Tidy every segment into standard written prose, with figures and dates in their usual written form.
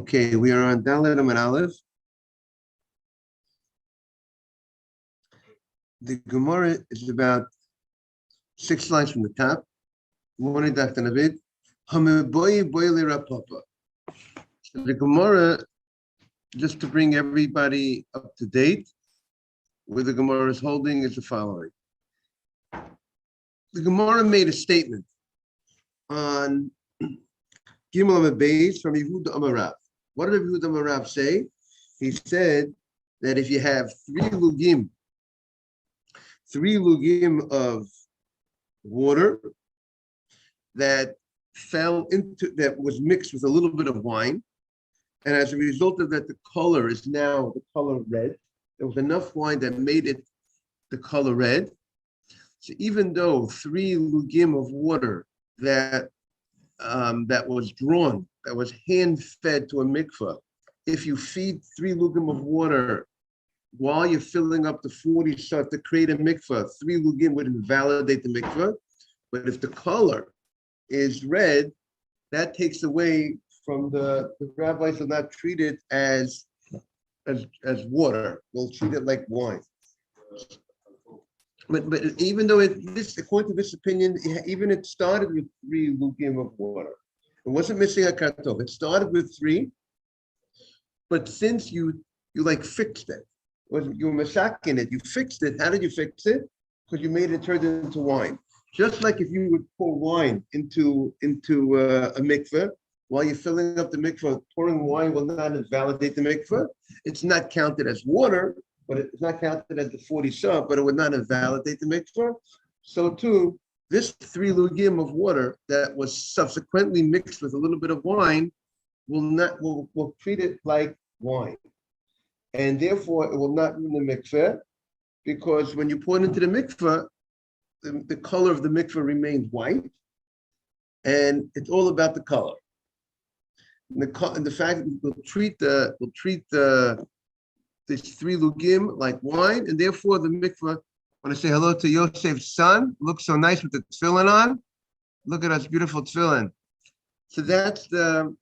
Okay, we are on Dalet and Aleph. The Gemara is about 6 lines from the top. The Gemara, just to bring everybody up to date, where the Gemara is holding is the following. The Gemara made a statement on Gimel Beis from Yehuda Amarav. What did Yehuda Amarav say? He said that if you have three lugim of water that was mixed with a little bit of wine, and as a result of that, the color is now the color red. There was enough wine that made it the color red. So even though 3 lugim of water that was drawn, that was hand-fed to a mikveh, if you feed 3 lugim of water while you're filling up the 40 shot to create a mikveh, 3 lugim would invalidate the mikveh. But if the color is red, that takes away from the rabbis will not treat it as water. They'll treat it like wine. But even though according to this opinion, even it started with 3 lugim of water. It wasn't missing a katov. It started with 3, but since you fixed it, you were masakin it, you fixed it. How did you fix it? Because you made it turn into wine. Just like if you would pour wine into a mikveh, while you're filling up the mikveh, pouring wine will not invalidate the mikveh. It's not counted as water, but it's not counted as the 40 shah, but it would not invalidate the mikveh. So too, this 3 lugim of water that was subsequently mixed with a little bit of wine will treat it like wine. And therefore, it will not ruin the mikveh, because when you pour it into the mikveh, the color of the mikveh remains white, and it's all about the color. And the fact that we'll treat this 3 lugim like wine, and therefore the mikveh. I want to say hello to Yosef's son. Looks so nice with the tefillin on. Look at us, beautiful tefillin. So that's the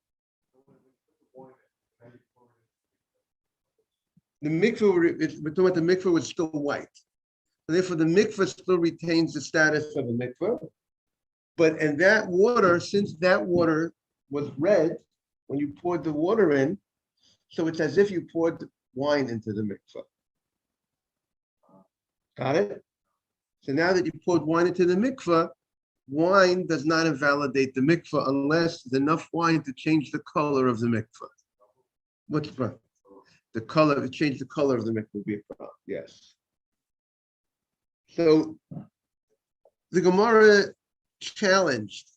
mikveh. We're talking about the mikveh was still white. So therefore, the mikveh still retains the status of a mikveh. And that water, since that water was red when you poured the water in, so it's as if you poured wine into the mikveh. Got it? So now that you poured wine into the mikveh, wine does not invalidate the mikveh unless there's enough wine to change the color of the mikveh. What's the problem? The color, to change the color of the mikveh would be a problem, yes. So the Gemara challenged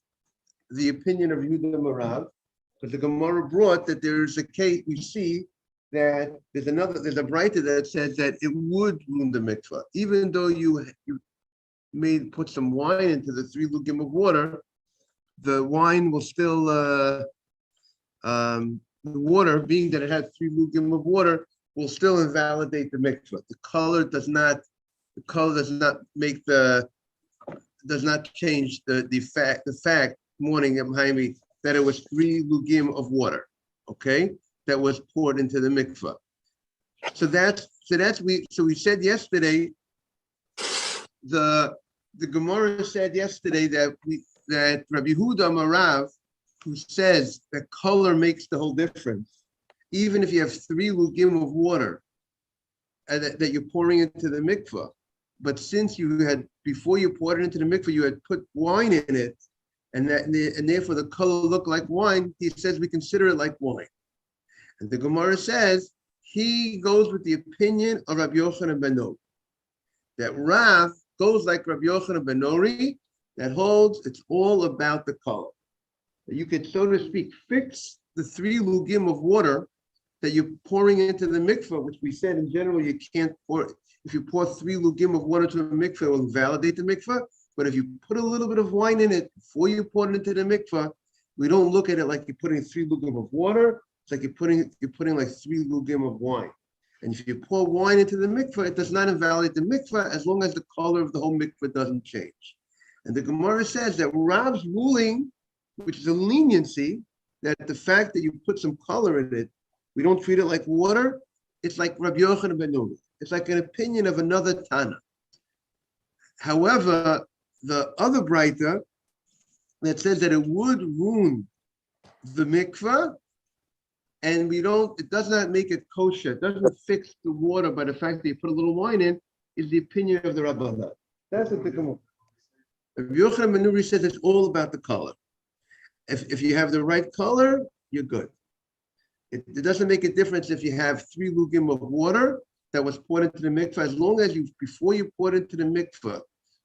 the opinion of Yehuda Amarav, because the Gemara brought that there's a case, we see that there's a braita that says that it would ruin the mikveh, even though you put some wine into the 3 lugim of water, the wine will still the water, being that it has 3 lugim of water, will still invalidate the mikveh. The color does not change the fact morning Jaime, that it was 3 lugim of water, okay, that was poured into the mikveh. So we said yesterday, the Gemara said yesterday that Rabbi Yehuda Amarav, who says that color makes the whole difference, even if you have 3 lugim of water that you're pouring into the mikveh, but since before you poured it into the mikveh, you had put wine in it, and therefore the color looked like wine, he says we consider it like wine. And the Gemara says he goes with the opinion of Rabbi Yochanan ben Nori, that Rav goes like Rabbi Yochanan ben Nori, that holds it's all about the color. That you could, so to speak, fix the 3 lugim of water that you're pouring into the mikveh, which we said in general you can't pour. If you pour 3 lugim of water to a mikveh, it will invalidate the mikveh. But if you put a little bit of wine in it before you pour it into the mikveh, we don't look at it like you're putting 3 lugim of water. It's like you're putting like 3 lugim of wine. And if you pour wine into the mikveh, it does not invalidate the mikveh as long as the color of the whole mikveh doesn't change. And the Gemara says that Rav's ruling, which is a leniency, that the fact that you put some color in it, we don't treat it like water. It's like Rabbi Yochanan ben Nuri. It's like an opinion of another Tana. However, the other Braita that says that it would ruin the mikveh, and it does not make it kosher, it doesn't fix the water by the fact that you put a little wine in, is the opinion of the Rabbanan. That's what the Gemara. Rabbi Yochanan ben Nuri says it's all about the color. If you have the right color, you're good. It doesn't make a difference if you have 3 lugim of water that was poured into the mikveh, as long as before you pour it into the mikveh,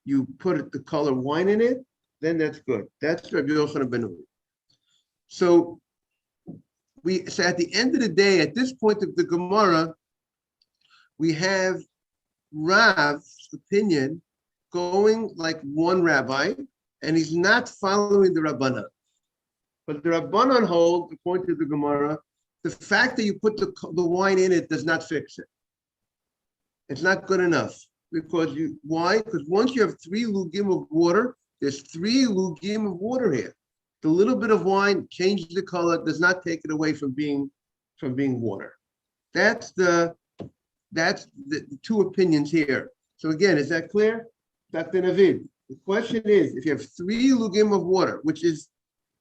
you put the color wine in it, then that's good. That's Rabbi Yochanan ben Nuri. So at the end of the day, at this point of the Gemara, we have Rav's opinion going like one rabbi, and he's not following the Rabbanan. But the Rabbanan hold, according to the Gemara, the fact that you put the wine in it does not fix it. It's not good enough. Why? Because once you have 3 lugim of water, there's 3 lugim of water here. The little bit of wine changes the color, does not take it away from being water. That's the 2 opinions here. So again, is that clear? Dr. Navid, the question is, if you have 3 lugim of water, which is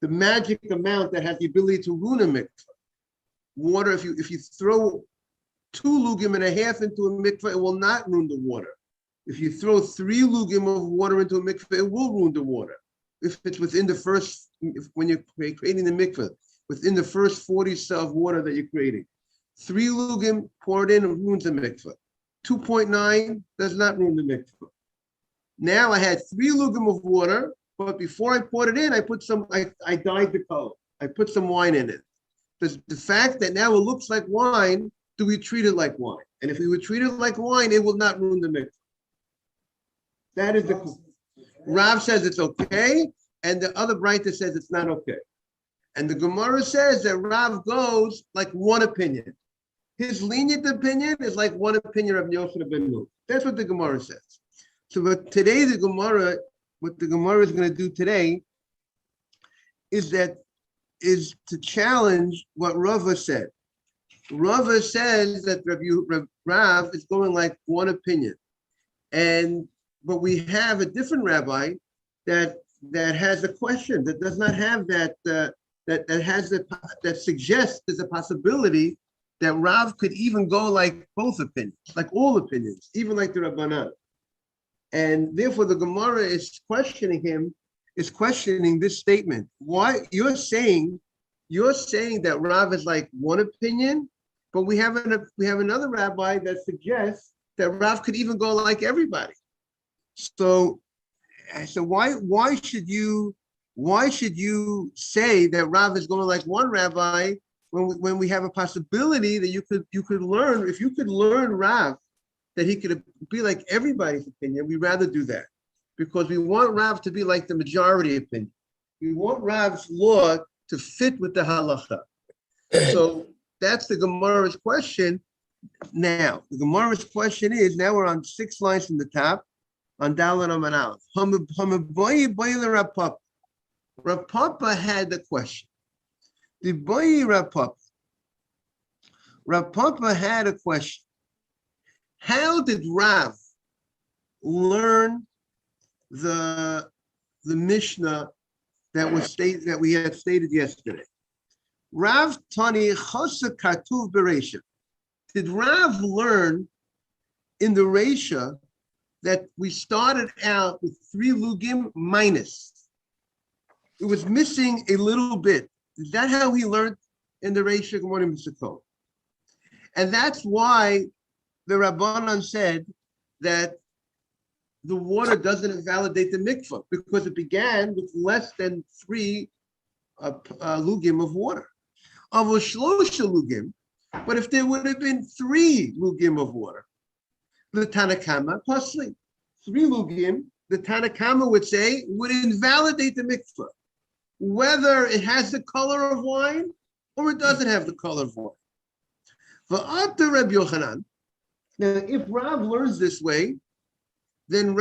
the magic amount that has the ability to ruin a mikveh. Water, if you throw 2 lugim and a half into a mikveh, it will not ruin the water. If you throw 3 lugim of water into a mikveh, it will ruin the water. If it's within the first, when you're creating the mikveh, within the first 40 of water that you're creating. 3 lugim poured in ruins the mikveh. 2.9 does not ruin the mikveh. Now I had 3 lugim of water, but before I poured it in, I dyed the color. I put some wine in it. The fact that now it looks like wine, do we treat it like wine? And if we would treat it like wine, it will not ruin the mikveh. That is the Rav says it's okay, and the other Braita says it's not okay. And the Gemara says that Rav goes like one opinion. His lenient opinion is like one opinion of Yochanan ben Nuri. That's what the Gemara says. So, but today what the Gemara is going to do today is to challenge what Rava said. Rava says that Rav is going like one opinion, but we have a different rabbi that has a question that does not have that suggests there's a possibility that Rav could even go like both opinions, like all opinions, even like the Rabbanan. And therefore the Gemara is questioning this statement. Why you're saying that Rav is like one opinion, but we have another rabbi that suggests that Rav could even go like everybody. So why should you say that Rav is going like one rabbi when we have a possibility that you could learn, if you could learn Rav, that he could be like everybody's opinion? We'd rather do that because we want Rav to be like the majority opinion. We want Rav's law to fit with the halacha. So that's the Gemara's question. Now, the Gemara's question is, now we're on 6 lines from the top, on Dalet Amud Aleph. Rav Papa had the question. The boy Rav Papa had a question. How did Rav learn the Mishnah that we had stated yesterday? Rav Tani Chosa Katuv Bereisha. Did Rav learn in the Reisha that we started out with 3 lugim minus? It was missing a little bit. Is that how he learned in the Reisha? Good morning, Mr. Cole. And that's why the Rabbanan said that the water doesn't invalidate the mikvah, because it began with less than 3 lugim of water. Avos shlosha lugim, but if there would have been 3 lugim of water, the Tanakama pasli, 3 lugim, the Tanakama would say would invalidate the mikvah, whether it has the color of wine or it doesn't have the color of wine. V'ata Reb Yochanan. Now, if Rav learns this way, then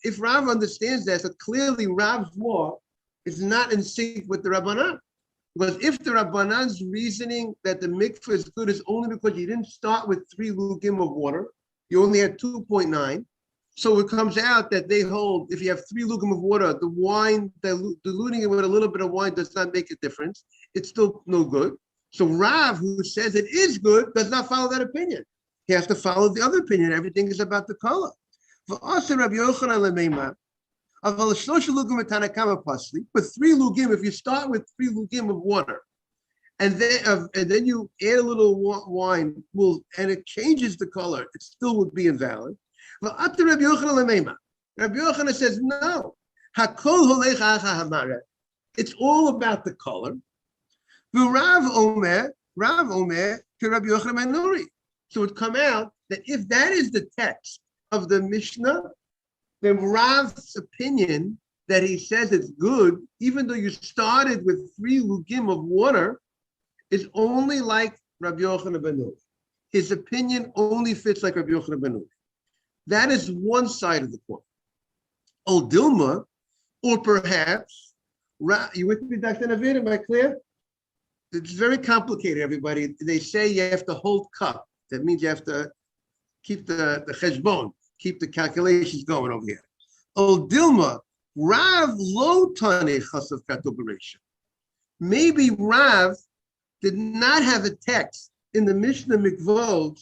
if Rav understands that, so clearly Rav's law is not in sync with the Rabbanan. Because if the Rabbanan's reasoning that the mikveh is good is only because you didn't start with 3 lugim of water, you only had 2.9. So it comes out that they hold, if you have 3 lugim of water, the wine, diluting it with a little bit of wine does not make a difference. It's still no good. So Rav, who says it is good, does not follow that opinion. He has to follow the other opinion. Everything is about the color. For us, Rabbi Yochanan lemeima, but 3 lugim, if you start with 3 lugim of water, and then you add a little wine, and it changes the color, it still would be invalid. Rabbi Yochanan says, no. It's all about the color. Rav Omer, to Rabbi Yochanan ben Nuri. So it would come out that if that is the text of the Mishnah, then Rav's opinion that he says it's good, even though you started with 3 lugim of water, is only like Rabbi Yochanan ben Nuri. His opinion only fits like Rabbi Yochanan ben Nuri. That is one side of the coin. O Dilma, or perhaps, you with me, Dr. Navid? Am I clear? It's very complicated, everybody. They say you have to hold cup. That means you have to keep the cheshbon, keep the calculations going over here. O Dilma, Rav lo tane chasav katuv b'reisha. Maybe Rav did not have a text in the Mishnah Mikvot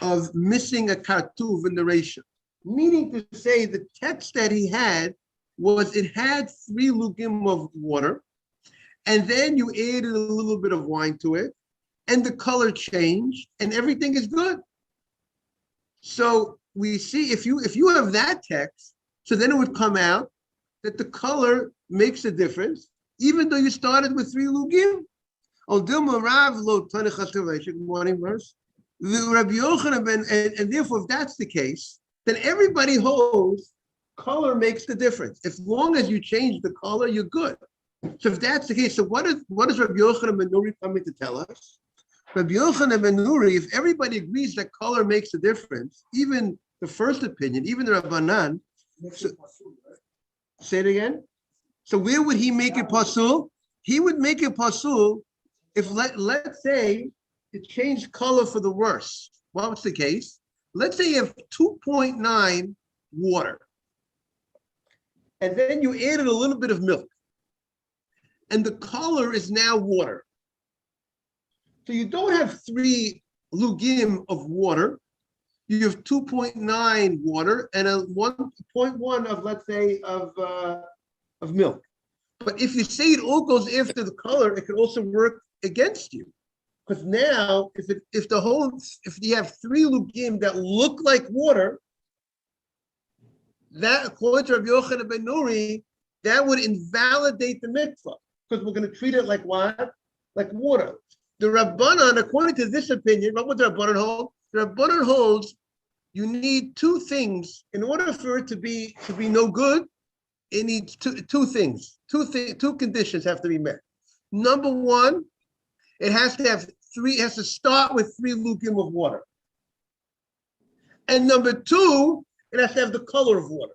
of missing a katuv in the reisha. Meaning to say the text that he had was it had 3 lugim of water, and then you added a little bit of wine to it, and the color changed, and everything is good. So we see if you have that text, so then it would come out that the color makes a difference, even though you started with 3 lugim. Good morning, verse. Rabbi Yochanan, and therefore, if that's the case, then everybody holds color makes the difference. As long as you change the color, you're good. So if that's the case, so what is Rabbi Yochanan ben Nuri coming to tell us? Rabbi Yochanan ben Nuri, if everybody agrees that color makes a difference, even the first opinion, even the Rabbanan, say it again. So where would he make it pasul? He would make it pasul if let's say it changed color for the worse. What was the case? Let's say you have 2.9 water, and then you added a little bit of milk, and the color is now water. So you don't have 3 lugim of water. You have 2.9 water and a 1.1 of, let's say, of milk. But if you say it all goes after the color, it could also work against you. Because now, if you have 3 lugim that look like water, that according to Rabbi Yochanan ben Nuri, that would invalidate the mikvah, because we're going to treat it like what? Like water. The Rabbanan, according to this opinion, what would the Rabbanan hold? The Rabbanan holds you need 2 things in order for it to be no good. It needs two things. Two conditions have to be met. Number 1, it has to start with 3 lugim of water. And number 2, it has to have the color of water.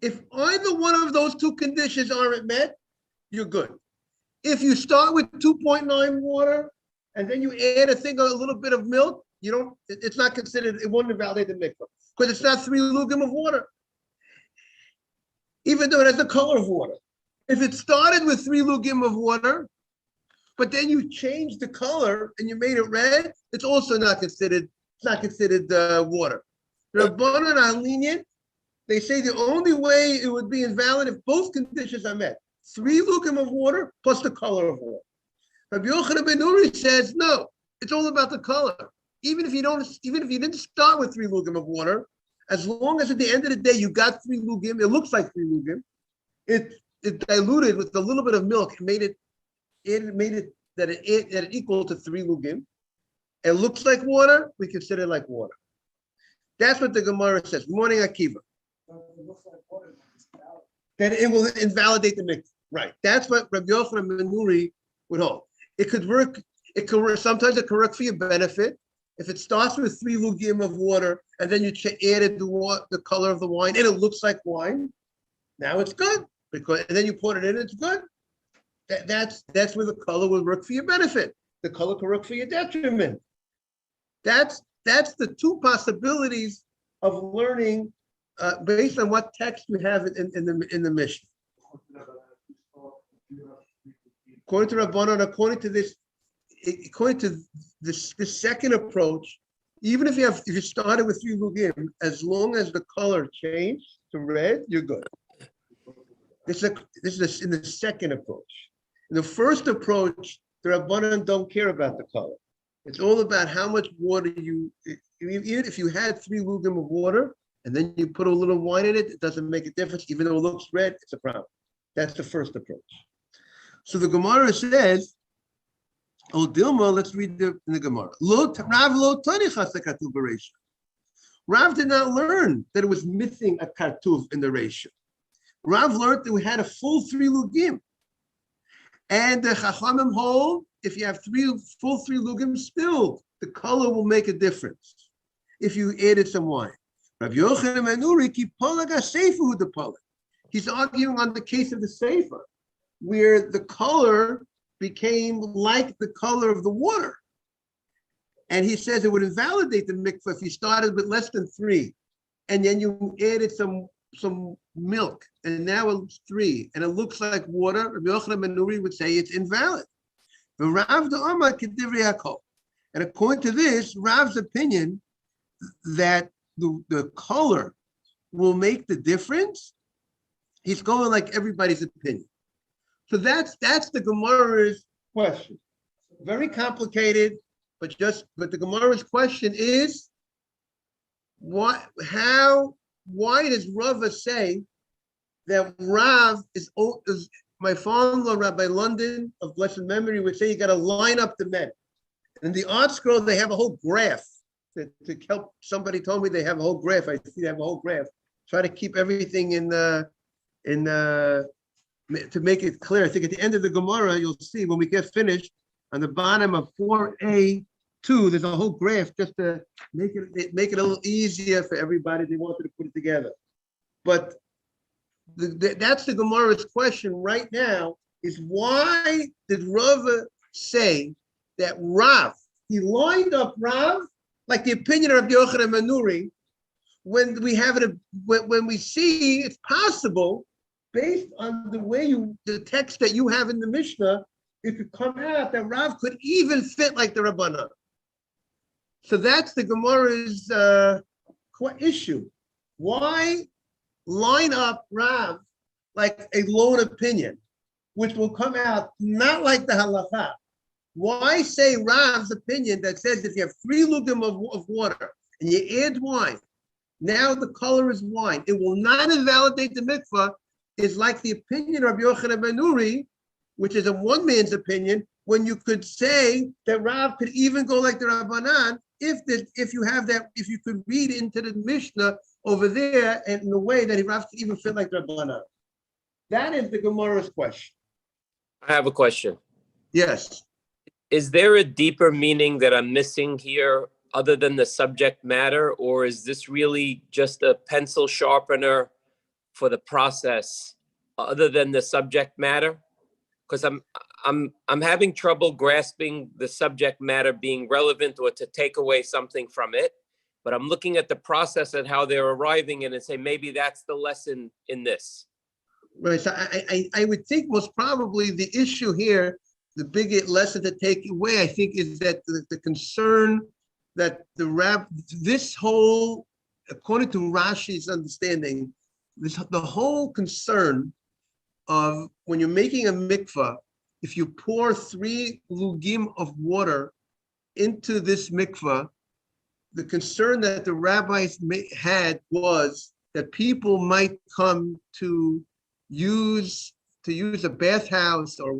If either one of those 2 conditions aren't met, you're good. If you start with 2.9 water and then you add a little bit of milk, it's not considered, it won't invalidate the mikvah because it's not 3 lugim of water, even though it has the color of water. If it started with 3 lugim of water, but then you changed the color and you made it red, it's also not considered. It's not considered water. The Rabbanan are lenient. They say the only way it would be invalid if both conditions are met: 3 lugim of water plus the color of water. Rabbi Yochanan ben Nuri says no. It's all about the color. Even if you didn't start with 3 lugim of water, as long as at the end of the day you got 3 lugim, it looks like 3 lugim. It diluted with a little bit of milk. It made it that it equal to 3 lugim. It looks like water. We consider it like water. That's what the Gemara says. Good morning, Akiva. That it will invalidate the mikvah. Right. That's what Rabbi Yochanan ben Nuri would hold. It could work. Sometimes it can work for your benefit. If it starts with 3 lugim of water and then you added the color of the wine and it looks like wine, now it's good. And then you pour it in, it's good. That's where the color will work for your benefit. The color can work for your detriment. That's the two possibilities of learning based on what text we have in the Mishnah. According to Rabbanan, according to this second approach, even if you started with 3 lugim, as long as the color changed to red, you're good. This is in the second approach. In the first approach, the Rabbanan don't care about the color. It's all about how much water even if you had 3 lugim of water and then you put a little wine in it, it doesn't make a difference. Even though it looks red, it's a problem. That's the first approach. So the Gemara says, "Oh, Dilma, let's read in the Gemara. Rav did not learn that it was missing a kartuv in the ratio. Rav learned that we had a full 3 lugim. And the Chachamim hold, if you have full 3 lugim spilled, the color will make a difference if you added some wine. Rav Yochanan Menuri ki polag ha-seifa the polag. He's arguing on the case of the seifa, where the color became like the color of the water. And he says it would invalidate the mikvah if you started with less than 3, and then you added some milk, and now it's 3, and it looks like water. Rabbi Yochanan Menuri would say it's invalid. But Rav the Amar Kedivri Hakol. And according to this, Rav's opinion that the color will make the difference, he's going like everybody's opinion. So that's the Gemara's question. Very complicated, but the Gemara's question is, why does Rava say that Rav is my father-in-law, Rabbi London of blessed memory, would say you got to line up the men. In the art scroll, they have a whole graph to help. Somebody told me they have a whole graph. I see they have a whole graph. Try to keep everything to make it clear. I think at the end of the Gemara, you'll see when we get finished on the bottom of 4A2, there's a whole graph just to make it a little easier for everybody. They wanted to put it together. But that's the Gemara's question right now, is why did Rava say that Rav, he lined up Rav like the opinion of Yochanan Menuri, when we see it's possible, based on the text that you have in the Mishnah, it could come out that Rav could even fit like the Rabbanan. So that's the Gemara's issue. Why line up Rav like a lone opinion, which will come out not like the halacha? Why say Rav's opinion that says if you have 3 lugim of water and you add wine, now the color is wine, it will not invalidate the mikvah, is like the opinion of Yochanan Menuri, which is a one man's opinion, when you could say that Rav could even go like the Rabbanan if you could read into the Mishnah over there and in a way that Rav could even fit like the Rabbanan. That is the Gemara's question. I have a question. Yes. Is there a deeper meaning that I'm missing here other than the subject matter, or is this really just a pencil sharpener for the process other than the subject matter? Because I'm having trouble grasping the subject matter being relevant or to take away something from it, but I'm looking at the process and how they're arriving in and say maybe that's the lesson in this. Right. So I would think most probably the issue here, the big lesson to take away, I think, is that the concern that this whole, according to Rashi's understanding, the whole concern of when you're making a mikvah, if you pour 3 lugim of water into this mikvah, the concern that the rabbis had was that people might come to use a bathhouse or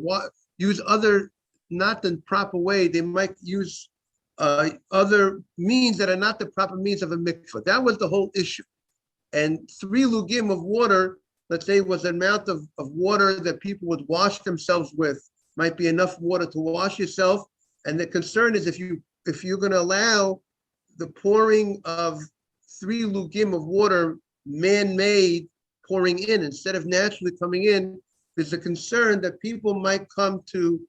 use other, not the proper way. They might use other means that are not the proper means of a mikvah. That was the whole issue. And 3 lugim of water, let's say, was an amount of water that people would wash themselves with, might be enough water to wash yourself. And the concern is if you're going to allow the pouring of 3 lugim of water, man-made, pouring in instead of naturally coming in, there's a concern that people might come to,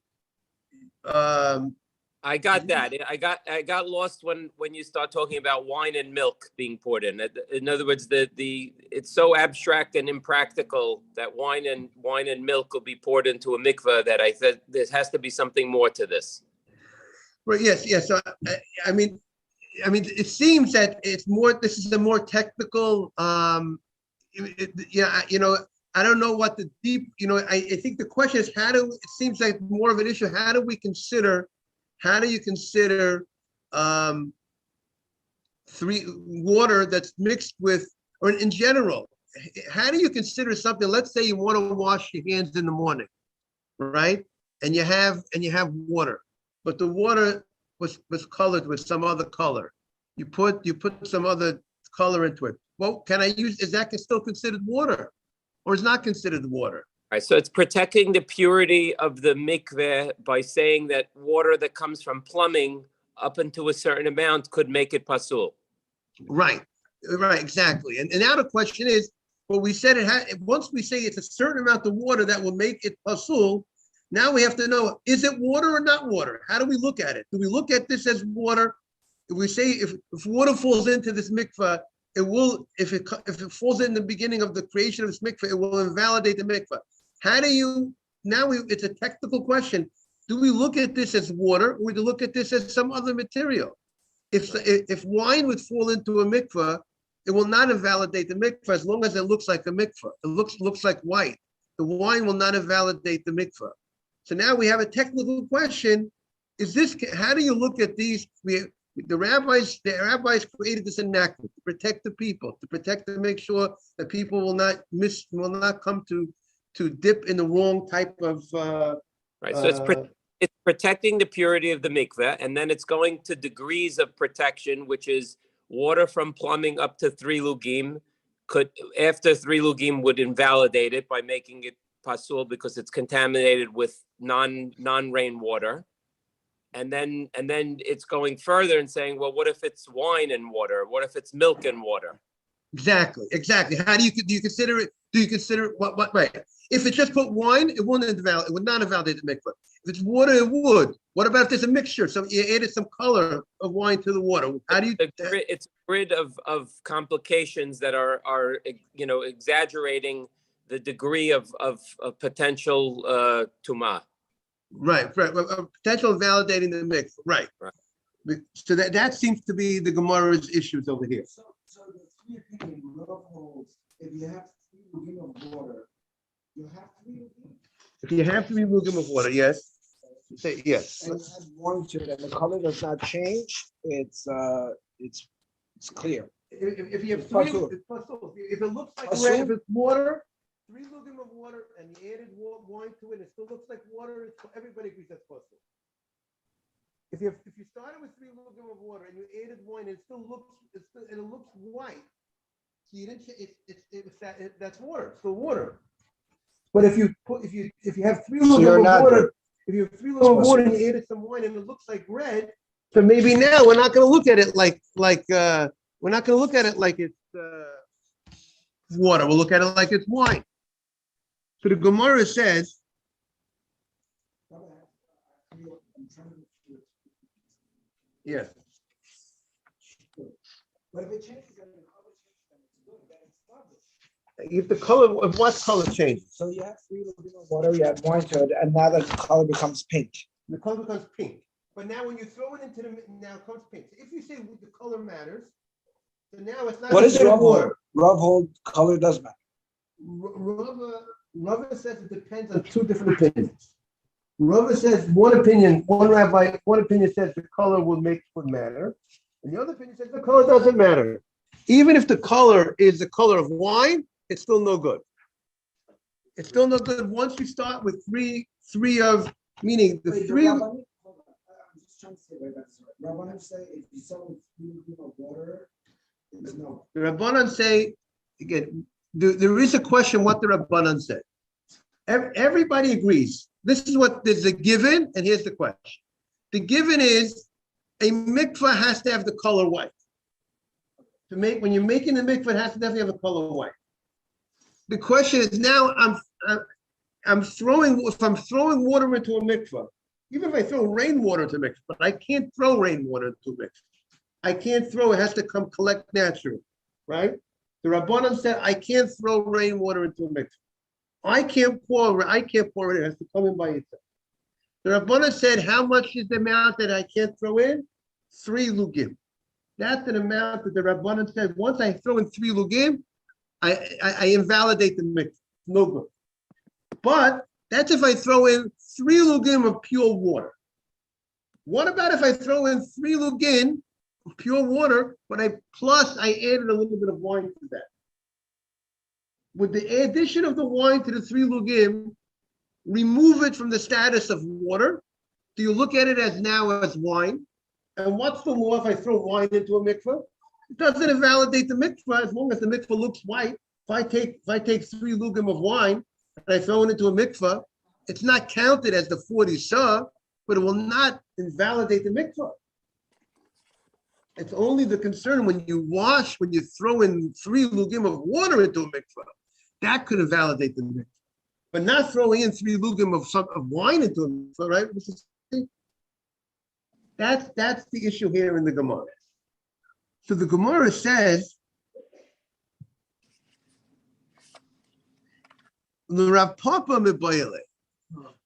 I got that. I got lost when you start talking about wine and milk being poured in. In other words, it's so abstract and impractical that wine and milk will be poured into a mikveh that I said there has to be something more to this. well, yes. So, I mean, it seems that it's more, this is a more technical, yeah, I don't know what the deep, I think the question is it seems like more of an issue. How do you consider water that's mixed with, or in general, how do you consider something, let's say you want to wash your hands in the morning, right? And you have water, but the water was colored with some other color. You put some other color into it. Well, is that still considered water or is not considered water? Right, so it's protecting the purity of the mikveh by saying that water that comes from plumbing up into a certain amount could make it pasul. Right, exactly. And now the question is, well, we said once we say it's a certain amount of water that will make it pasul, now we have to know, is it water or not water? How do we look at it? Do we look at this as water? If we say if water falls into this mikveh, it will, if it falls in the beginning of the creation of this mikveh, it will invalidate the mikveh. It's a technical question. Do we look at this as water or do we look at this as some other material? If wine would fall into a mikveh, it will not invalidate the mikveh as long as it looks like a mikveh. It looks like white. The wine will not invalidate the mikveh. So now we have a technical question. How do you look at these? The rabbis created this enactment to protect the people, to make sure that people will not come to dip in the wrong type of. Right. So it's protecting the purity of the mikveh, and then it's going to degrees of protection, which is water from plumbing up to 3 lugim. After 3 lugim would invalidate it by making it pasul because it's contaminated with non-rain water. And then it's going further and saying, well, what if it's wine and water? What if it's milk and water? Exactly. How do you consider it? Do you consider what right? If it's just put wine, it would not invalidate the mikveh. If it's water, it would. What about if there's a mixture? So you added some color of wine to the water. How do you? It's a grid of complications that are exaggerating the degree of potential tumah. Right. Potential validating the mikveh. Right. So that seems to be the Gemara's issues over here. So the three opinion holds, if you have 3 lugim of water, you have 3 lugim. If you have 3 lugim of water, yes. Say yes. And you add wine to it, and the color does not change. It's clear. If you have 3, it's pasul. If it looks like red, if it's water, 3 lugim of water, and you added wine to it, it still looks like water. Everybody agrees that's pasul. If you started with 3 lugim of water and you added wine, it looks white. So you didn't. That's water. It's still water. But if you have 3 lugim of water, if you have 3 lugim of water and you added some wine and it looks like red, so maybe now we're not going to look at it like we're not going to look at it like it's water. We'll look at it like it's wine. So the Gemara says. Yes. But if it changes, then the color changes, then it's good, then it's garbage. If the color of what color changes? So you have 3 lugim of water, you add wine to it, and now the color becomes pink. The color becomes pink. But now when you throw it into now it comes pink. So if you say the color matters, so now it's not. What is Rav hold? Rav hold color does matter. Rava says it depends on 2 different opinions. Rava says one opinion says the color would matter, and the other opinion says the color doesn't matter. Even if the color is the color of wine, it's still no good. It's still no good once you start with three of meaning the Wait, three. I'm just trying to say where that's right. Rabbanan say if you sell with 3 lugim of water, it's no. The Rabbanan say again. There is a question what the Rabbanan said. Everybody agrees. This is what there's a given, and here's the question. The given is a mikvah has to have the color white. When you're making the mikvah, it has to definitely have the color white. The question is now if I'm throwing water into a mikveh, even if I throw rainwater into a mikveh, but I can't throw rainwater into a mikveh. I can't throw, it has to come collect naturally, right? The Rabbanan said, I can't throw rainwater into a mikveh. I can't pour it, it has to come in by itself. The Rabbanan said, how much is the amount that I can't throw in? 3 lugim. That's an amount that the Rabbanan said, once I throw in 3 lugim, I invalidate the mikveh. No good. But that's if I throw in 3 lugim of pure water. What about if I throw in 3 lugim of pure water, but I added a little bit of wine to that? With the addition of the wine to the 3 lugim, remove it from the status of water. Do you look at it as wine? And what's the law if I throw wine into a mikveh? It doesn't invalidate the mikveh as long as the mikveh looks white. If I take 3 lugim of wine and I throw it into a mikveh, it's not counted as the 40 shah, but it will not invalidate the mikveh. It's only the concern when you throw in 3 lugim of water into a mikveh, that could invalidate the mikveh. But not throwing in 3 lugim of wine into a mikveh, right? That's the issue here in the Gemara. So the Gemara says, Rav Papa Mebayele.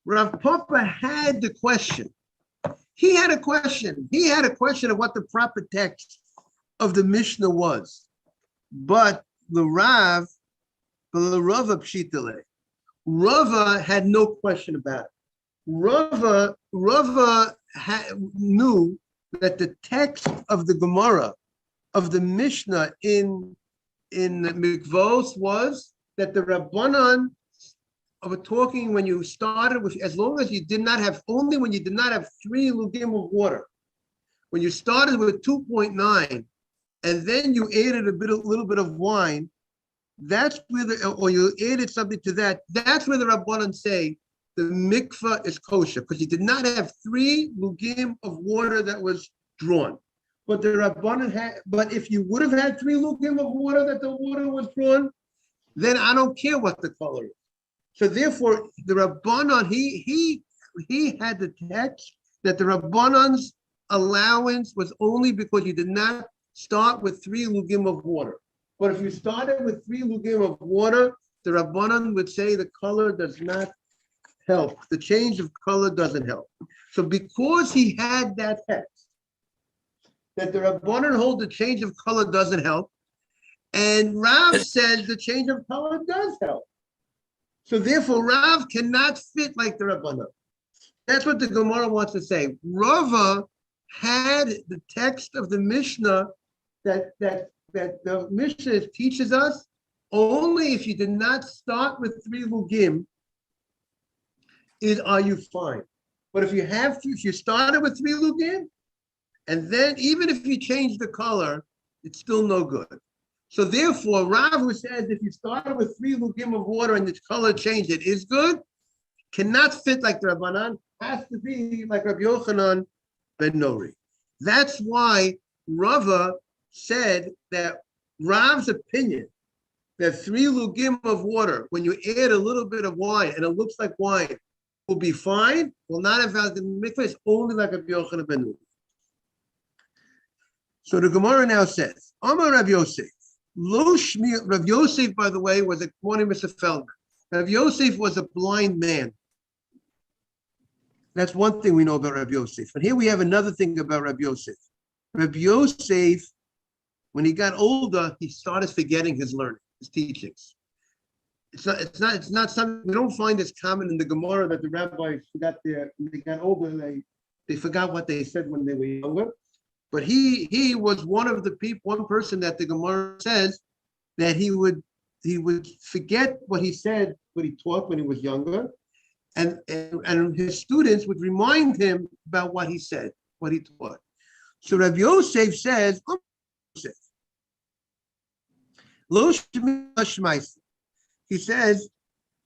Rav Papa had the question. He had a question. He had a question of what the proper text of the Mishnah was. But the Rava Pshitale, Rava had no question about it. Rava knew that the text of the Gemara, of the Mishnah in Mikvos was that the Rabbanan of talking when you started with, as long as you did not have, only when you did not have 3 lugim of water. When you started with 2.9 and then you added a little bit of wine, that's where or you added something to that, that's where the Rabbanan say the mikveh is kosher, because you did not have 3 lugim of water that was drawn. But the Rabbanan but if you would have had 3 lugim of water that the water was drawn, then I don't care what the color is. So therefore, the Rabbanan, he had the text that the Rabbanan's allowance was only because you did not start with 3 lugim of water. But if you started with 3 lugim of water, the Rabbanan would say the color does not help. The change of color doesn't help. So because he had that text, that the Rabbanan hold the change of color doesn't help, and Rav says the change of color does help. So therefore, Rav cannot fit like the Rabbanan. That's what the Gemara wants to say. Rava had the text of the Mishnah that the Mishnah teaches us only if you did not start with 3 lugim, are you fine? But if you started with 3 lugim, and then even if you change the color, it's still no good. So therefore, Rav, who says if you started with 3 lugim of water and its color changed, it is good, cannot fit like the Rabbanan, has to be like Rabbi Yochanan ben Nori. That's why Rava said that Rav's opinion that 3 lugim of water, when you add a little bit of wine and it looks like wine, will be fine, will not have valid. The mikveh is only like Rabbi Yochanan ben Nuri. So the Gemara now says, Amar Rav Yosef. Rav Yosef, by the way, was a morning Mr. Feldman. Rav Yosef was a blind man. That's one thing we know about Rav Yosef. But here we have another thing about Rav Yosef. Rav Yosef, when he got older, he started forgetting his learning, his teachings. It's not something we don't find as common in the Gemara that the rabbis forgot when they got older, they forgot what they said when they were younger. But he was one person that the Gemara says that he would forget what he said, what he taught when he was younger, and his students would remind him about what he said, what he taught. So Rav Yosef says, he says,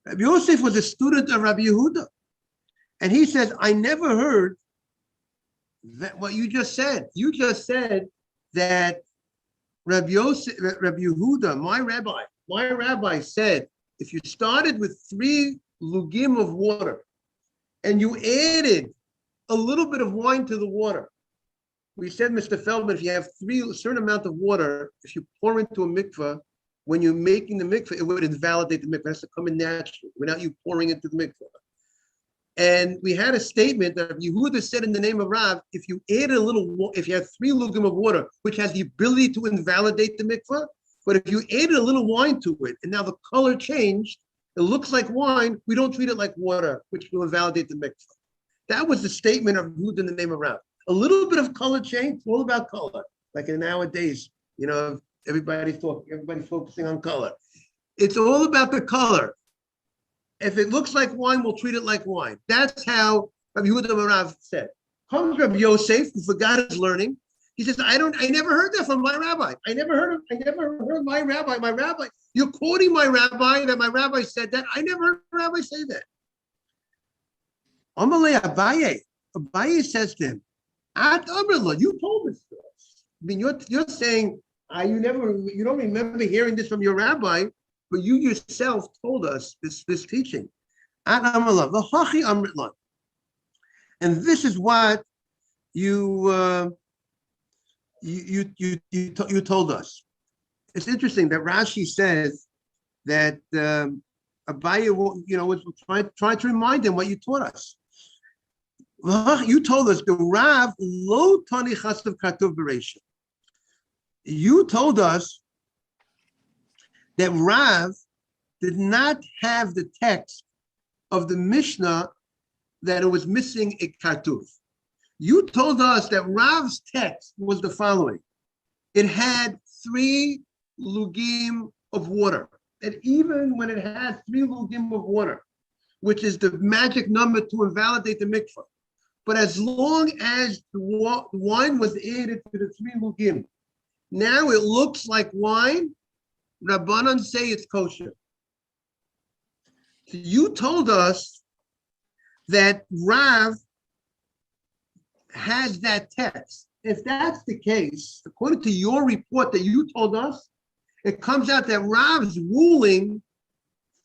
Rav Yosef was a student of Rabbi Yehuda, and he says, I never heard that what you just said. You just said that Rabbi Yehuda, my rabbi said, if you started with 3 lugim of water, and you added a little bit of wine to the water. We said, Mr. Feldman, if you have a certain amount of water, if you pour into a mikveh, when you're making the mikveh, it would invalidate the mikveh. It has to come in naturally without you pouring into the mikveh. And we had a statement that Yehuda said in the name of Rav, if you add a little, if you have 3 lugim of water, which has the ability to invalidate the mikveh, but if you added a little wine to it, and now the color changed, it looks like wine, we don't treat it like water, which will invalidate the mikveh. That was the statement of Yehuda in the name of Rav. A little bit of color change, it's all about color. Like in nowadays, everybody's focusing on color. It's all about the color. If it looks like wine, we'll treat it like wine. That's how Rabbi Yehuda Rav said. Comes Rabbi Yosef, who forgot his learning. He says, I never heard that from my rabbi. I never heard my rabbi. You're quoting my rabbi that my rabbi said that. I never heard my rabbi say that. Amalei Abaye. Abaye says to him, At Amrullah, you told us this. I mean, you're saying you don't remember hearing this from your rabbi, but you yourself told us this teaching. At Amrullah, v'hachi Amrullah. And this is what you told us. It's interesting that Rashi says that Abaye, was trying to remind him what you taught us. You told us the Rav lo tani chasav katuv bereisha. You told us that Rav did not have the text of the Mishnah that it was missing a katuv. You told us that Rav's text was the following. It had 3 lugim of water. And even when it had 3 lugim of water, which is the magic number to invalidate the mikvah, but as long as the wine was added to the 3 lugim, now it looks like wine, Rabbanan say it's kosher. So you told us that Rav has that text. If that's the case, according to your report that you told us, it comes out that Rav's ruling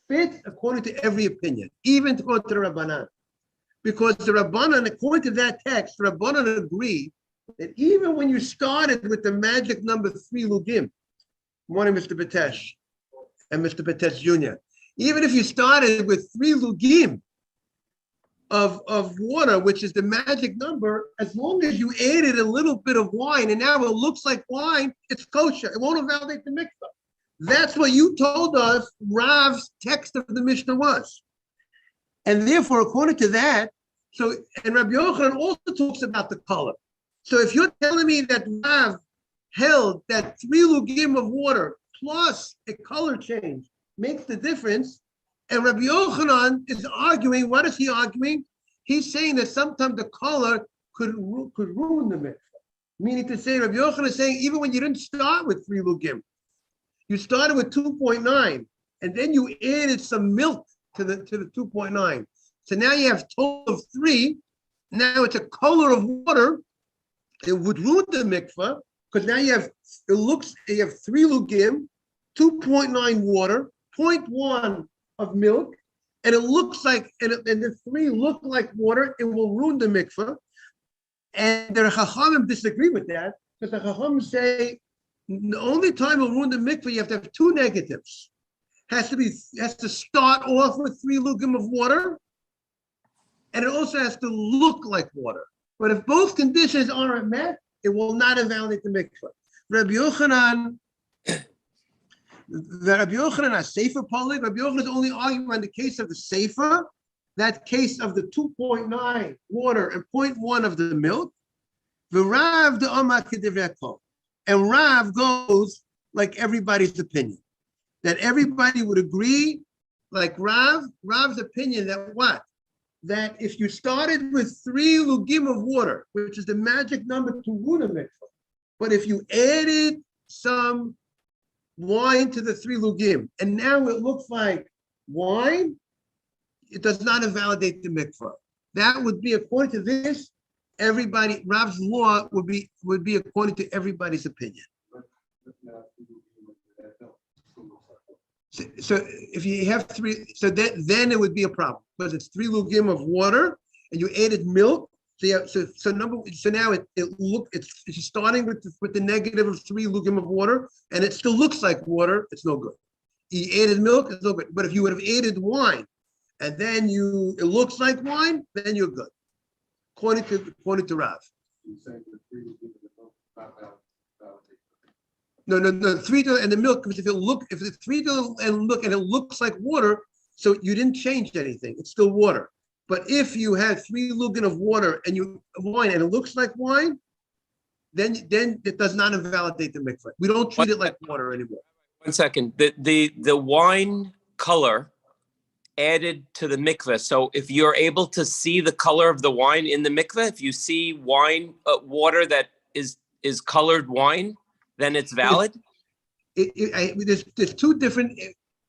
fits according to every opinion, even according to the Rabbanan. Because the Rabbanan, according to that text, the Rabbanan agree that even when you started with the magic number 3 lugim, morning, Mr. Batesh and Mr. Batesh Jr., even if you started with 3 lugim of water, which is the magic number, as long as you added a little bit of wine and now it looks like wine, it's kosher. It won't invalidate the mikvah. That's what you told us Rav's text of the Mishnah was. And therefore, according to that, and Rabbi Yochanan also talks about the color. So if you're telling me that Rav held that 3 lugim of water plus a color change makes the difference, and Rabbi Yochanan is arguing, what is he arguing? He's saying that sometimes the color could ruin the mikvah. Meaning to say, Rabbi Yochanan is saying, even when you didn't start with 3 lugim, you started with 2.9, and then you added some milk to the 2.9. So now you have a total of 3. Now it's a color of water. It would ruin the mikvah because now you have 3 lugim, 2.9 water, 0.1 of milk, and it looks like, and the 3 look like water. It will ruin the mikvah. And the Chachamim disagree with that because the Chachamim say the only time it will ruin the mikvah, you have to have 2 negatives. Has to start off with 3 lugim of water, and it also has to look like water. But if both conditions aren't met, it will not invalidate the mikvah. Rabbi Yochanan, a sefer poly. Rabbi Yochanan is only arguing on the case of the sefer, that case of the 2.9 water and 0.1 of the milk. The Rav the Omar Kedivrekol, and Rav goes like everybody's opinion. That everybody would agree, like Rav's opinion that what? That if you started with 3 lugim of water, which is the magic number to ruin a mikvah, but if you added some wine to the 3 lugim, and now it looks like wine, it does not invalidate the mikvah. That would be, according to this, Rav's law would be according to everybody's opinion. So if you have three, so then it would be a problem because it's 3 lugim of water and you added milk. So now it's starting with the negative of 3 lugim of water and it still looks like water. It's no good. You added milk, it's no good. But if you would have added wine and then it looks like wine, then you're good. According to Rav. No. 3 and the milk, because if it's 3 and it looks like water, so you didn't change anything. It's still water. But if you had 3 lugin of water and wine and it looks like wine, then it does not invalidate the mikveh. We don't treat it like water anymore. 1 second. The wine color added to the mikveh. So if you're able to see the color of the wine in the mikveh, if you see wine, water that is colored wine, then it's valid? There's 2 different,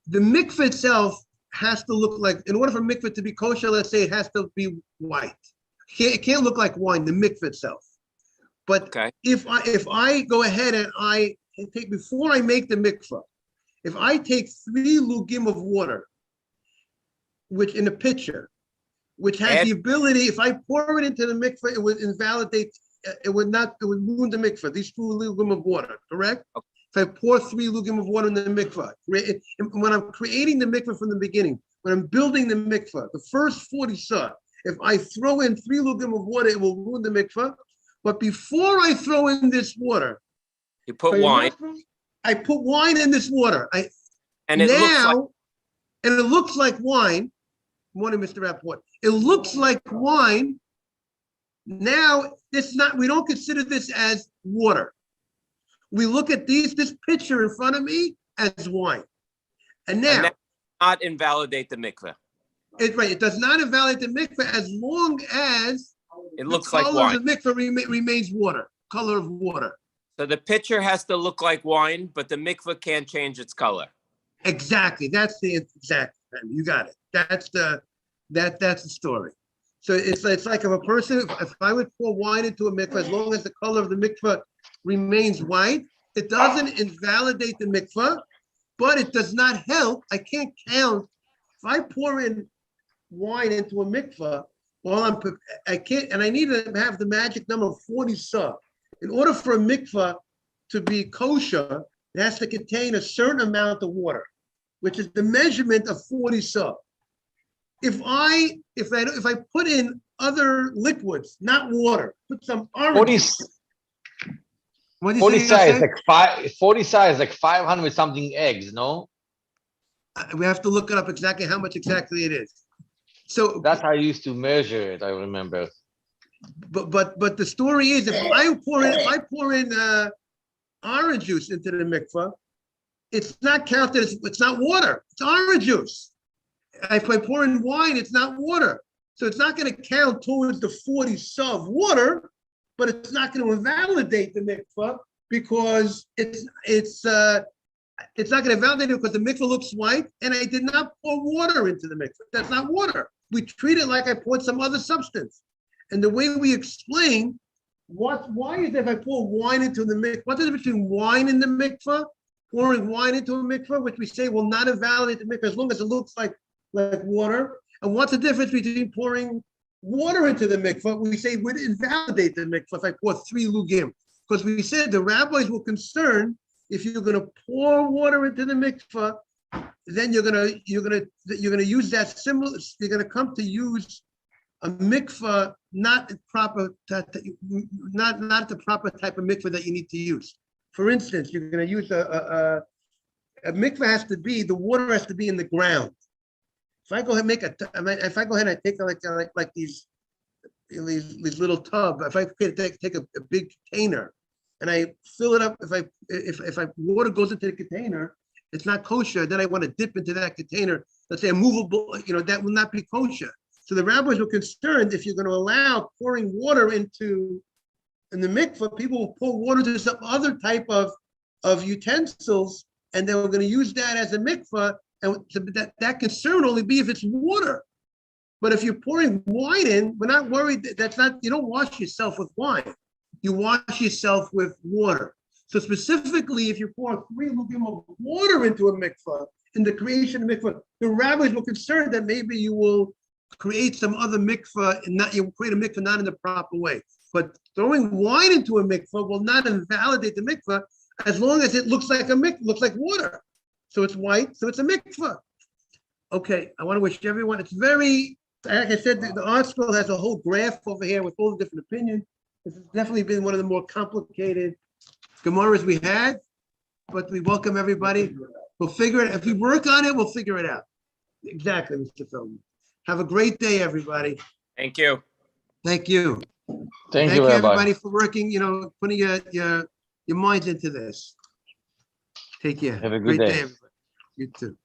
the mikveh itself has to look like, in order for mikveh to be kosher, let's say it has to be white. It can't look like wine, the mikveh itself. But okay. if I go ahead and I take, before I make the mikveh, if I take 3 lugim of water, which in a pitcher, which has the ability, if I pour it into the mikveh, it would invalidate, it would ruin the mikveh, these 2 lugim of water, correct? Okay. If I pour 3 lugim of water in the mikveh, when I'm creating the mikveh from the beginning, when I'm building the mikveh, the first 40 sah, if I throw in 3 lugim of water, it will ruin the mikveh. But before I throw in this water, you put wine. I put wine in this water. And it looks like wine. Morning, Mr. Rapport. It looks like wine. Now, we don't consider this as water. We look at this picture in front of me as wine. And now, that does not invalidate the mikveh. It does not invalidate the mikveh as long as it looks like wine. The color of the mikveh remains water, color of water. So the pitcher has to look like wine, but the mikveh can't change its color. Exactly. That's the exact. You got it. That's the story. So it's like if I would pour wine into a mikveh, as long as the color of the mikveh remains white, it doesn't invalidate the mikveh, but it does not help. I can't count. If I pour in wine into a mikveh, I can't, and I need to have the magic number of 40 sah. In order for a mikveh to be kosher, it has to contain a certain amount of water, which is the measurement of 40 sah. If I put in other liquids, not water, put some orange. 40 size like 40 size like 500 something eggs, no? We have to look it up exactly how much exactly it is. So that's how I used to measure it, I remember. But the story is, if I pour in orange juice into the mikveh, it's not counted as, it's not water, it's orange juice. If I pour in wine, it's not water. So it's not going to count towards the 40 sah of water, but it's not going to invalidate the mikveh because it's not going to invalidate it because the mikveh looks white and I did not pour water into the mikveh. That's not water. We treat it like I poured some other substance. And the way we explain why is it if I pour wine into the mikveh, what's the difference between wine in the mikveh, pouring wine into a mikveh, which we say will not invalidate the mikveh as long as it looks like water. And what's the difference between pouring water into the mikveh? We say would invalidate the mikveh if I pour 3 lugim. Because we said the rabbis were concerned if you're going to pour water into the mikveh, then you're going to use that symbol. You're going to come to use a mikveh not the proper type of mikveh that you need to use. For instance, you're going to use a mikveh has to be, the water has to be in the ground. If I go ahead and I take like these little tub, if I take a big container and I fill it up, if water goes into the container, it's not kosher. Then I want to dip into that container. Let's say a movable, that will not be kosher. So the rabbis were concerned if you're going to allow pouring water in the mikveh, people will pour water into some other type of utensils, and they were going to use that as a mikveh. And that concern only be if it's water. But if you're pouring wine in, we're not worried. You don't wash yourself with wine. You wash yourself with water. So specifically, if you pour 3 lugim of water into a mikveh, in the creation of mikvah. The rabbis were concerned that maybe you will create some other mikvah and not, you create a mikvah not in the proper way. But throwing wine into a mikvah will not invalidate the mikvah as long as it looks like a mikvah, looks like water. So it's white, so it's a mikvah. Okay, I want to wish everyone, it's very, like I said, the art school has a whole graph over here with all the different opinions. This has definitely been one of the more complicated Gemaras we had, but we welcome everybody. We'll figure it, if we work on it, we'll figure it out. Exactly, Mr. Feldman. Have a great day, everybody. Thank you. Thank you. Thank you, Rabbi. Everybody, for working, putting your minds into this. Take care. Have a good day. Everybody. You too.